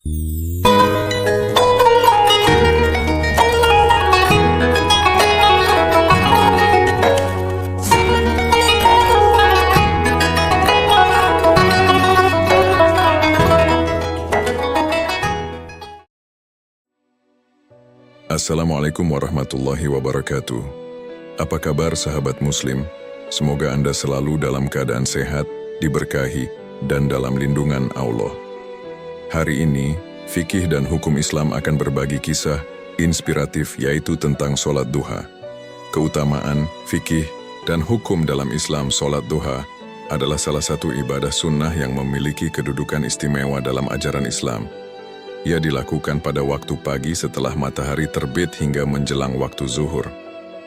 Assalamualaikum warahmatullahi wabarakatuh. Apa kabar sahabat muslim? Semoga Anda selalu dalam keadaan sehat, diberkahi, dan dalam lindungan Allah. Hari ini, fikih dan hukum Islam akan berbagi kisah inspiratif yaitu tentang sholat duha. Keutamaan, fikih, dan hukum dalam Islam sholat duha adalah salah satu ibadah sunnah yang memiliki kedudukan istimewa dalam ajaran Islam. Ia dilakukan pada waktu pagi setelah matahari terbit hingga menjelang waktu zuhur.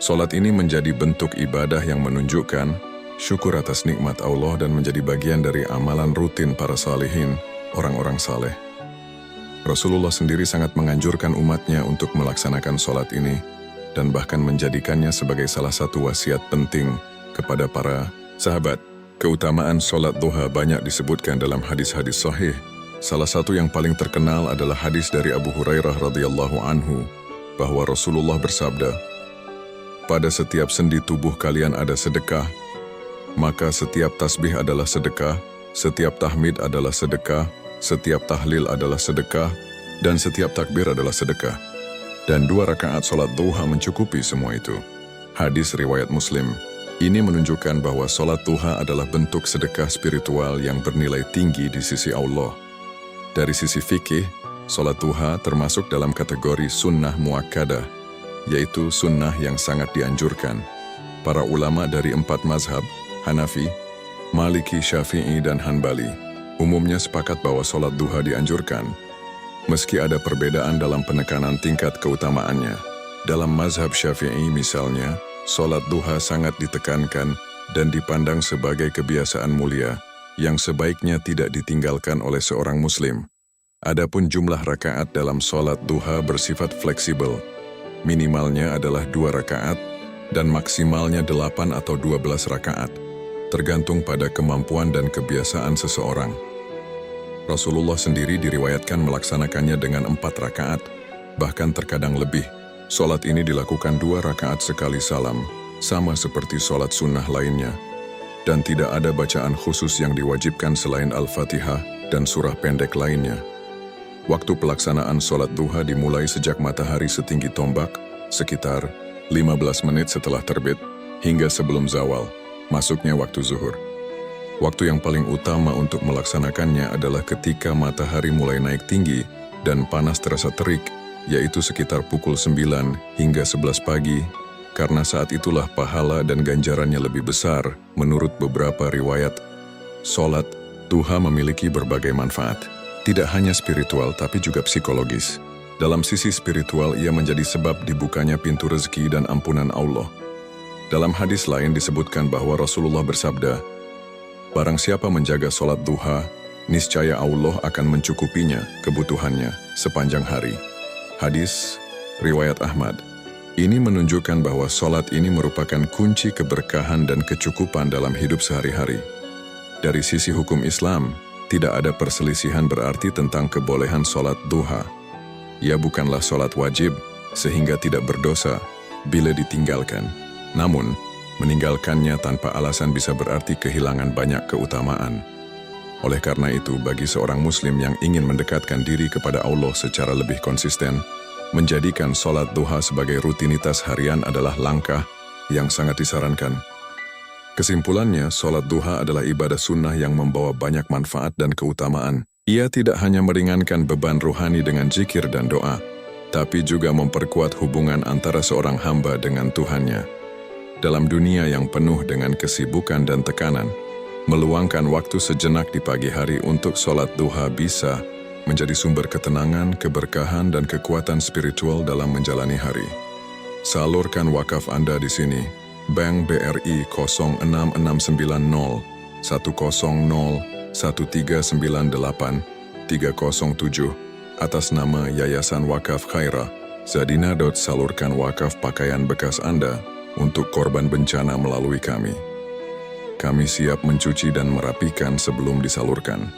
Sholat ini menjadi bentuk ibadah yang menunjukkan syukur atas nikmat Allah dan menjadi bagian dari amalan rutin para salihin, orang-orang saleh. Rasulullah sendiri sangat menganjurkan umatnya untuk melaksanakan sholat ini dan bahkan menjadikannya sebagai salah satu wasiat penting kepada para sahabat. Keutamaan sholat duha banyak disebutkan dalam hadis-hadis sahih. Salah satu yang paling terkenal adalah hadis dari Abu Hurairah radhiyallahu anhu bahwa Rasulullah bersabda, "Pada setiap sendi tubuh kalian ada sedekah, maka setiap tasbih adalah sedekah, setiap tahmid adalah sedekah, setiap tahlil adalah sedekah, dan setiap takbir adalah sedekah. Dan 2 rakaat sholat duha mencukupi semua itu." Hadis riwayat Muslim. Ini menunjukkan bahwa sholat duha adalah bentuk sedekah spiritual yang bernilai tinggi di sisi Allah. Dari sisi fikih, sholat duha termasuk dalam kategori sunnah muakkadah, yaitu sunnah yang sangat dianjurkan. Para ulama dari 4 mazhab, Hanafi, Maliki, Syafi'i, dan Hanbali, umumnya sepakat bahwa sholat duha dianjurkan, meski ada perbedaan dalam penekanan tingkat keutamaannya. Dalam mazhab Syafi'i misalnya, sholat duha sangat ditekankan dan dipandang sebagai kebiasaan mulia, yang sebaiknya tidak ditinggalkan oleh seorang muslim. Adapun jumlah rakaat dalam sholat duha bersifat fleksibel. Minimalnya adalah 2 rakaat dan maksimalnya 8 atau 12 rakaat, tergantung pada kemampuan dan kebiasaan seseorang. Rasulullah sendiri diriwayatkan melaksanakannya dengan 4 rakaat, bahkan terkadang lebih. Sholat ini dilakukan 2 rakaat sekali salam, sama seperti sholat sunnah lainnya. Dan tidak ada bacaan khusus yang diwajibkan selain Al-Fatihah dan surah pendek lainnya. Waktu pelaksanaan sholat duha dimulai sejak matahari setinggi tombak, sekitar 15 menit setelah terbit, hingga sebelum zawal, masuknya waktu zuhur. Waktu yang paling utama untuk melaksanakannya adalah ketika matahari mulai naik tinggi dan panas terasa terik, yaitu sekitar pukul 9 hingga 11 pagi, karena saat itulah pahala dan ganjarannya lebih besar. Menurut beberapa riwayat, sholat duha memiliki berbagai manfaat. Tidak hanya spiritual tapi juga psikologis. Dalam sisi spiritual ia menjadi sebab dibukanya pintu rezeki dan ampunan Allah. Dalam hadis lain disebutkan bahwa Rasulullah bersabda, "Barang siapa menjaga sholat duha, niscaya Allah akan mencukupinya kebutuhannya sepanjang hari." Hadis riwayat Ahmad. Ini menunjukkan bahwa sholat ini merupakan kunci keberkahan dan kecukupan dalam hidup sehari-hari. Dari sisi hukum Islam, tidak ada perselisihan berarti tentang kebolehan sholat duha. Ia bukanlah sholat wajib, sehingga tidak berdosa bila ditinggalkan. Namun, meninggalkannya tanpa alasan bisa berarti kehilangan banyak keutamaan. Oleh karena itu, bagi seorang muslim yang ingin mendekatkan diri kepada Allah secara lebih konsisten, menjadikan sholat duha sebagai rutinitas harian adalah langkah yang sangat disarankan. Kesimpulannya, sholat duha adalah ibadah sunnah yang membawa banyak manfaat dan keutamaan. Ia tidak hanya meringankan beban rohani dengan zikir dan doa, tapi juga memperkuat hubungan antara seorang hamba dengan Tuhannya. Dalam dunia yang penuh dengan kesibukan dan tekanan, meluangkan waktu sejenak di pagi hari untuk sholat duha bisa menjadi sumber ketenangan, keberkahan, dan kekuatan spiritual dalam menjalani hari. Salurkan wakaf Anda di sini. Bank BRI 06690 100 1398 307 atas nama Yayasan Wakaf Khairah. Zadina. Salurkan wakaf pakaian bekas Anda untuk korban bencana melalui kami. Kami siap mencuci dan merapikan sebelum disalurkan.